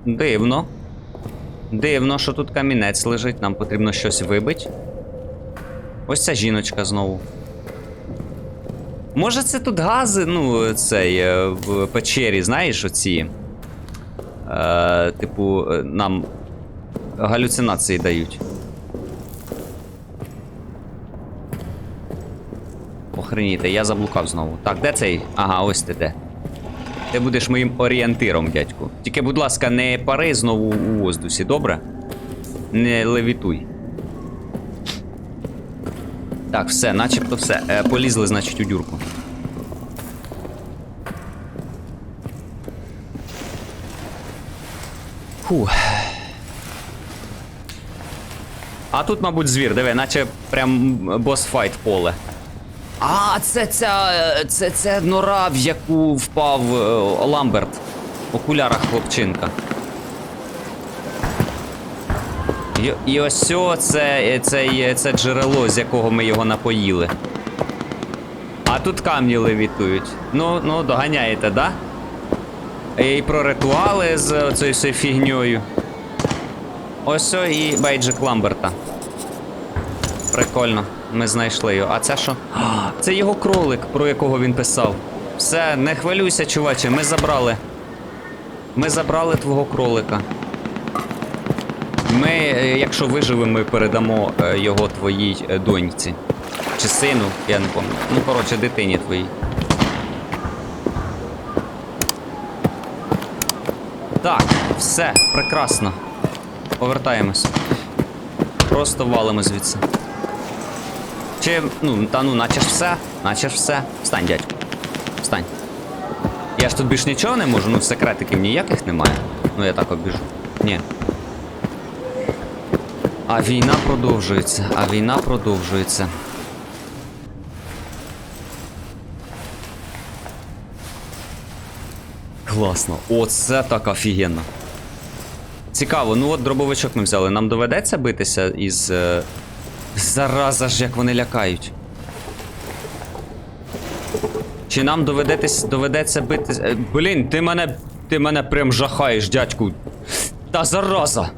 Дивно. Дивно, що тут камінець лежить, нам потрібно щось вибити. Ось ця жіночка знову. Може це тут гази, ну, цей, в печері, знаєш, оці. Типу, нам галюцинації дають. Охреніте, я заблукав знову. Так, де цей? Ага, ось ти де. Ти будеш моїм орієнтиром, дядьку. Тільки, будь ласка, не пари знову у воздусі, добре? Не левітуй. Так, все, начебто все. Полізли, значить, у дюрку. Фух. А тут, мабуть, звір, диви, наче прям босфайт поле. А, це нора, в яку впав Ламберт. В окулярах хлопчинка. І ось це джерело, з якого ми його напоїли. А тут камні левітують. Ну, доганяєте, да? І про ритуали з цією фігньою. Ось і бейджик Ламберта. Прикольно, ми знайшли його. А це що? Це його кролик, про якого він писав. Все, не хвилюйся, чуваче, ми забрали. Ми забрали твого кролика. Ми, якщо виживемо, ми передамо його твоїй доньці. Чи сину, я не пам'ятаю. Ну, коротше, дитині твоїй. Так, все, прекрасно. Повертаємось. Просто валимо звідси. Чи, наче ж все. Наче ж все. Встань, дядько. Встань. Я ж тут більш нічого не можу, секретиків ніяких немає. Ну, я так обіжу. Ні. А війна продовжується. Класно. Оце так офігенно. Цікаво, ну от дробовичок ми взяли. Нам доведеться битися із... Зараза ж, як вони лякають. Чи нам доведеться битися... Блін, ти мене прям жахаєш, дядьку. Та зараза!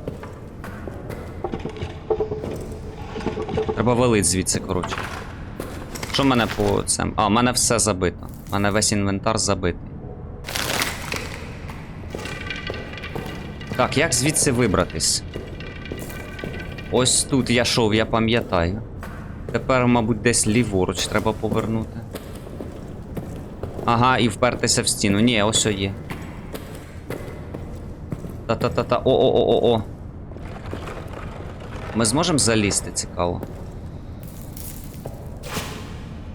Треба валить звідси, коротше. Що в мене по цим? А, в мене все забито. У мене весь інвентар забитий. Так, як звідси вибратись? Ось тут я йшов, я пам'ятаю. Тепер, мабуть, десь ліворуч треба повернути. Ага, і впертися в стіну. Ні, ось є. Та-та-та-та. О-о-о-о-о. Ми зможемо залізти, цікаво.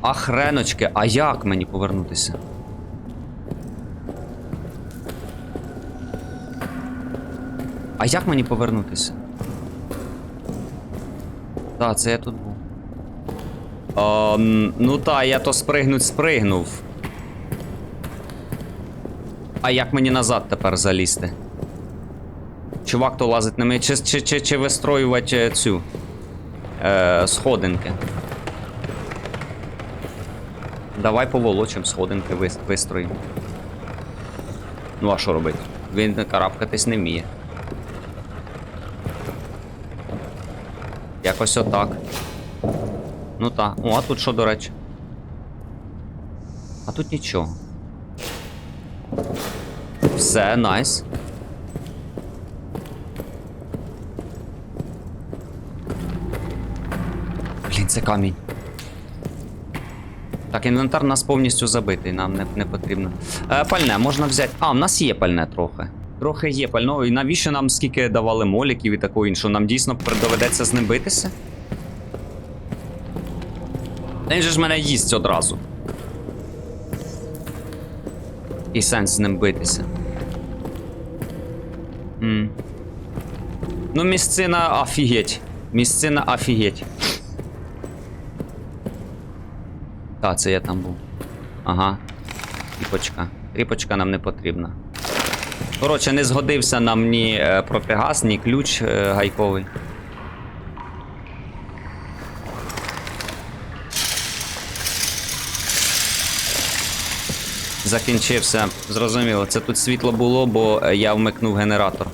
А хреночки, а як мені повернутися? А як мені повернутися? Так, це я тут був. Ну та, я то спригнув. А як мені назад тепер залізти? Чувак то лазить на мене. Чи вистроювати цю сходинки? Давай поволочим сходинки вистроїмо. Ну а що робити? Він карабкатись не вміє. Якось отак. Ну так. О, а тут що, до речі? А тут нічого. Все, найс. це камінь. Так, інвентар у нас повністю забитий, нам не потрібно. Пальне можна взяти. А, в нас є пальне трохи. Трохи є пального. І навіщо нам скільки давали моліків і такого іншого? Нам дійсно доведеться з ним битися? Він же ж мене їсть одразу. І сенс з ним битися. Ну, місцина офігеть. Місцина офігеть. Та, це я там був. Ага. Тріпочка. Тріпочка нам не потрібна. Коротше, не згодився нам ні протигаз, ні ключ гайковий. Закінчився. Зрозуміло, це тут світло було, бо я вмикнув генератор.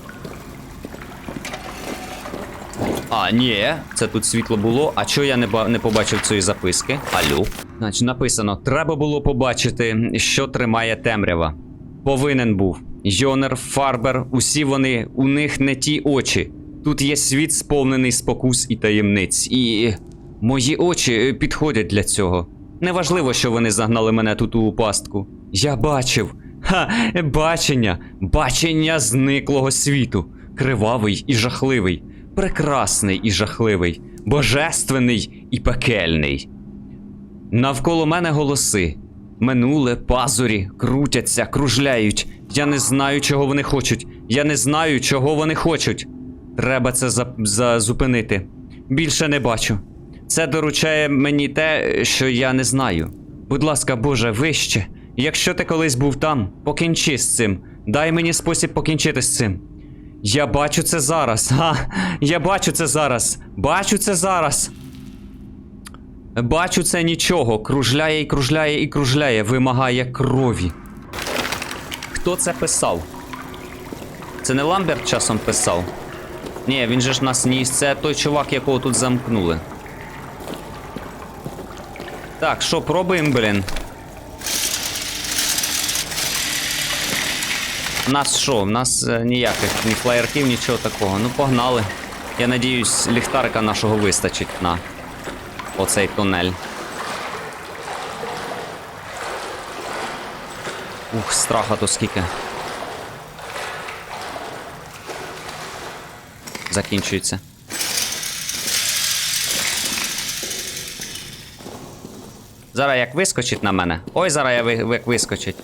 А, ні, це тут світло було. А чого я не побачив цієї записки? Алло. Значить, написано: треба було побачити, що тримає темрява. Повинен був. Йонер, Фарбер, усі вони, у них не ті очі. Тут є світ, сповнений спокус і таємниць. І мої очі підходять для цього. Неважливо, що вони загнали мене тут у пастку. Я бачив. Бачення. Бачення зниклого світу. Кривавий і жахливий. Прекрасний і жахливий. Божественний і пекельний. Навколо мене голоси. Минуле, пазурі, крутяться, кружляють. Я не знаю, чого вони хочуть. Я не знаю, чого вони хочуть. Треба це зупинити. Більше не бачу. Це доручає мені те, що я не знаю. Будь ласка, Боже, вище. Якщо ти колись був там, покінчи з цим. Дай мені спосіб покінчити з цим. Я бачу це зараз. Я бачу це зараз. Бачу це зараз. Бачу це нічого. Кружляє і кружляє і кружляє. Вимагає крові. Хто це писав? Це не Ламберт часом писав? Ні, він же ж нас ніс. Це той чувак, якого тут замкнули. Так, що, пробуємо, блін? У нас що? У нас ніяких ні флаєрків, нічого такого. Ну, погнали. Я надіюсь, ліхтарика нашого вистачить на оцей тунель. Ух, страха то скільки. Закінчується. Зараз як вискочить на мене. Ой, зараз як вискочить.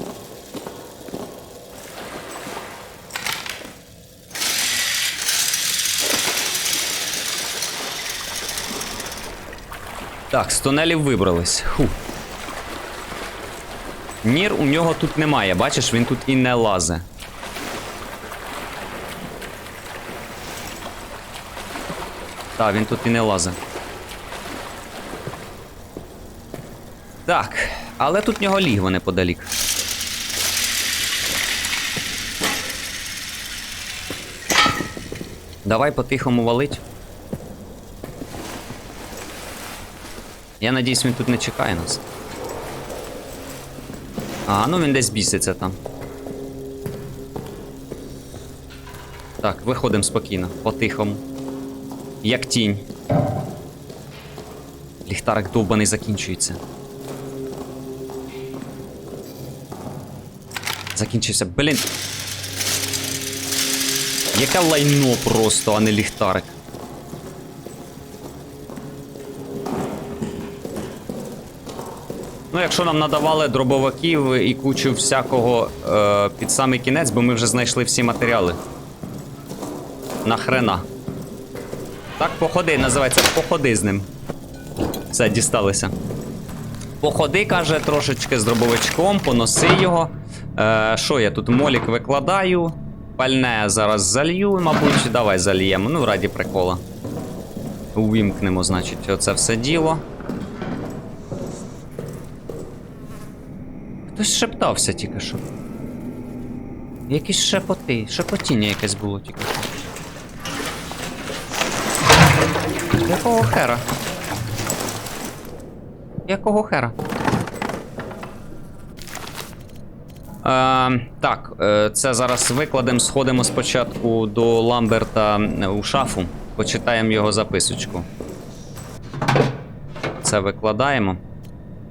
Так, з тунелів вибрались. Фу. Нір у нього тут немає, бачиш, він тут і не лазе. Так, він тут і не лазе. Так, але тут в нього лігво неподалік. Давай по-тихому валить. Я надіюсь, він тут не чекає нас. А, ну він десь біситься там. Так, виходимо спокійно, по-тихому. Як тінь. Ліхтарик довбаний закінчується. Закінчився, блін. Яке лайно просто, а не ліхтарик. Ну, якщо нам надавали дробовиків і кучу всякого під самий кінець, бо ми вже знайшли всі матеріали. Нахрена. Так, походи, називається, походи з ним. Все, дісталися. Походи, каже, трошечки з дробовичком, поноси його. Що я тут молік викладаю. Пальне зараз залью, мабуть, давай зальємо, ну, раді прикола. Увімкнемо, значить, оце все діло. Хтось шептався тільки що. Якісь шепоти, шепотіння якесь було тільки що. Якого хера? Якого хера? Так, це зараз викладемо, сходимо спочатку до Ламберта у шафу, почитаємо його записочку. це викладаємо.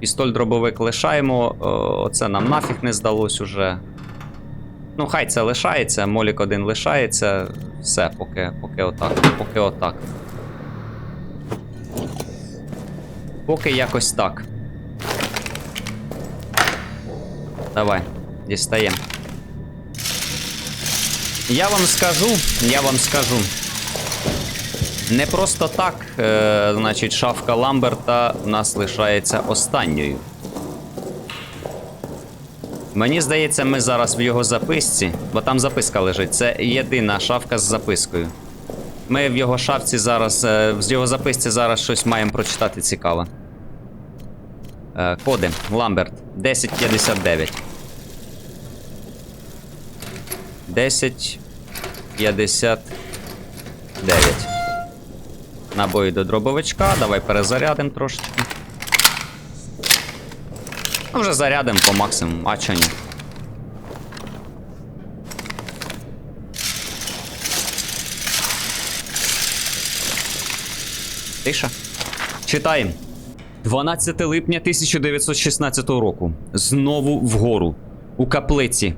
Пістоль-дробовик лишаємо. Оце нам нафіг не здалось уже. Ну, хай це лишається, молік один лишається. Все, поки отак. Поки отак. Поки якось так. Давай, дістаємо. Я вам скажу. Не просто так, значить, шафка Ламберта у нас лишається останньою. Мені здається, ми зараз в його записці, бо там записка лежить, це єдина шафка з запискою. Ми в його шафці зараз, з його записці зараз щось маємо прочитати цікаве. Коди. Ламберт. 1059. 1059. Набої до дробовичка. Давай перезарядимо трошечки. Ну, вже зарядимо по максимуму, а чо ні. Тиша. Читаємо. 12 липня 1916 року. Знову вгору. У каплиці.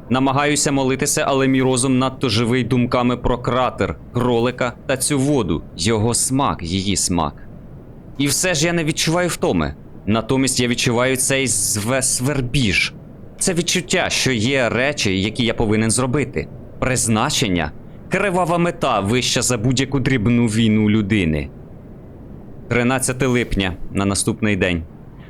Намагаюся молитися, але мій розум надто живий думками про кратер, кролика та цю воду. Його смак, її смак. І все ж я не відчуваю втоми. Натомість я відчуваю цей свербіж. Це відчуття, що є речі, які я повинен зробити. Призначення. Кривава мета вища за будь-яку дрібну війну людини. 13 липня на наступний день.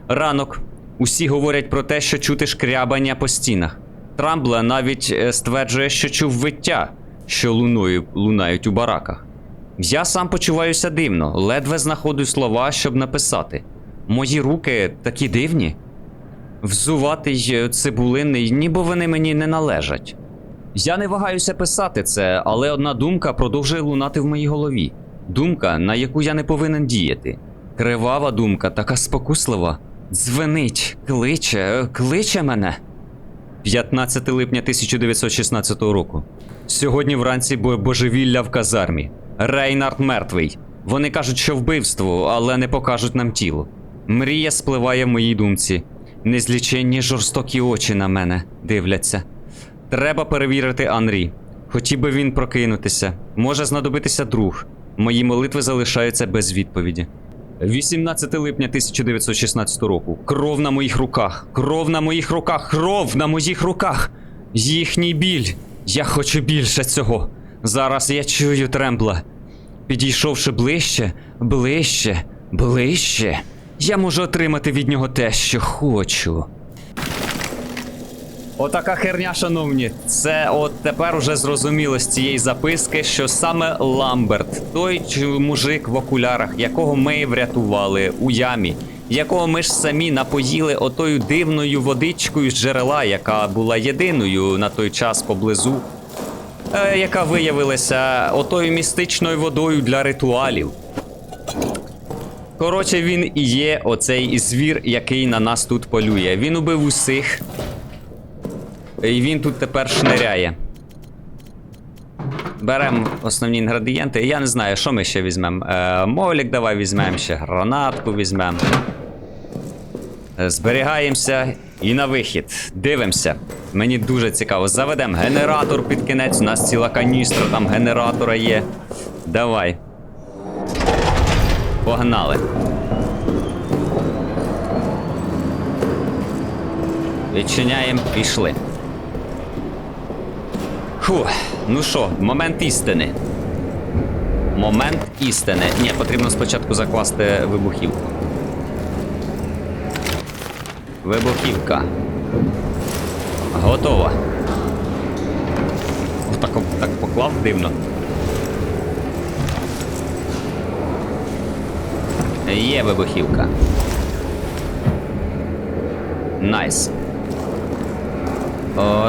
Ранок. Усі говорять про те, що чути шкрябання по стінах. Трамбле навіть стверджує, що чув виття, що лунають у бараках. Я сам почуваюся дивно, ледве знаходжу слова, щоб написати. Мої руки такі дивні. Взуватий, цибулинний, ніби вони мені не належать. Я не вагаюся писати це, але одна думка продовжує лунати в моїй голові. Думка, на яку я не повинен діяти. Кривава думка, така спокуслива. Дзвенить, кличе мене. 15 липня 1916 року. Сьогодні вранці божевілля в казармі. Рейнард мертвий. Вони кажуть, що вбивство, але не покажуть нам тіло. Мрія спливає в моїй думці. Незліченні жорстокі очі на мене дивляться. Треба перевірити Анрі. Хотів би він прокинутися. Може знадобитися друг. Мої молитви залишаються без відповіді. 18 липня 1916 року. Кров на моїх руках. Кров на моїх руках. Кров на моїх руках. Їхній біль. Я хочу більше цього. Зараз я чую Трембла. Підійшовши ближче, я можу отримати від нього те, що хочу. Отака херня, шановні. Це от тепер уже зрозуміло з цієї записки, що саме Ламберт, той мужик в окулярах, якого ми врятували у ямі, якого ми ж самі напоїли отою дивною водичкою з джерела, яка була єдиною на той час поблизу, яка виявилася отою містичною водою для ритуалів. Коротше, він і є оцей звір, який на нас тут полює. Він убив усіх. І він тут тепер шниряє. Беремо основні інгредієнти. Я не знаю, що ми ще візьмемо. Молік давай візьмемо ще, гранатку візьмемо. Зберігаємося і на вихід. Дивимося. Мені дуже цікаво. Заведемо генератор під кінець. У нас ціла каністра там генератора є. Давай. Погнали. Відчиняємо, пішли. Фух, ну що, момент істини. Момент істини. Ні, потрібно спочатку закласти вибухівку. Вибухівка. Готова. Так поклав дивно. Є вибухівка. Найс.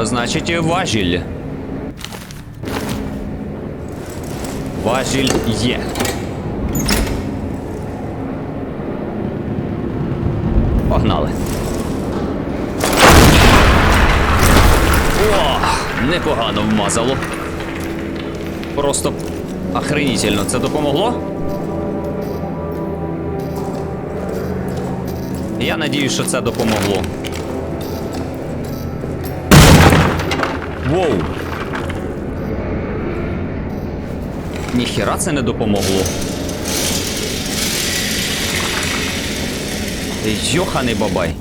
Значить, важіль. Важіль є. Погнали. О, непогано вмазало. Просто охренительно. Це допомогло? Я надіюсь, що це допомогло. Воу! Ніхіра це не допомогло. Йоханий бабай.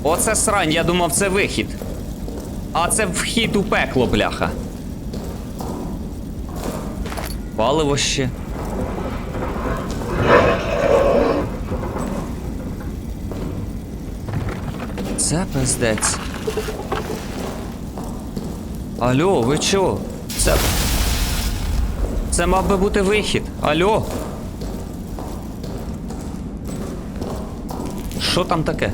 Оце срань, я думав, це вихід. А це вхід у пекло, бляха. Паливо ще. Це пиздець. Алло, ви чо? Це мав би бути вихід. Алло. Що там таке?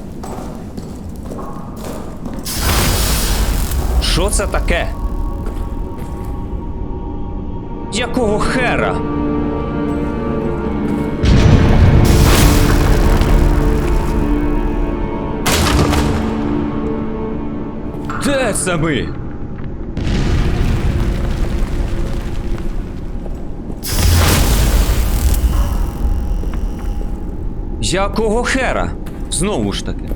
Що це таке? Якого хера? Де це ми? Якого хера? Знову ж таки.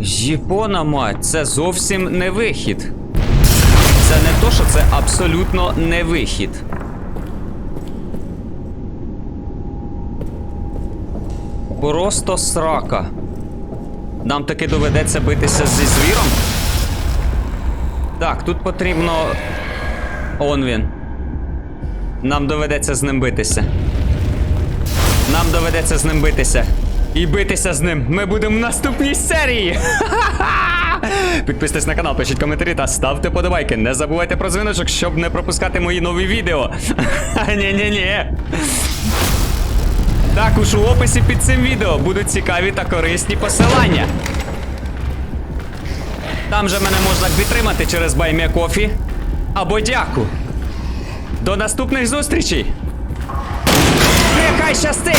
Єпона мать, це зовсім не вихід. Це не то, що це абсолютно не вихід. Просто срака. Нам таки доведеться битися зі звіром? Так, тут потрібно... Он він. Нам доведеться з ним битися. Нам доведеться з ним битися. І битися з ним ми будемо в наступній серії. Підписуйтесь на канал, пишіть коментарі та ставте подобайки. Не забувайте про дзвіночок, щоб не пропускати мої нові відео. Ні-ні-ні. Також у описі під цим відео будуть цікаві та корисні посилання. Там же мене можна підтримати через Buy Me Coffee або дяку. До наступних зустрічей! Нехай щастить!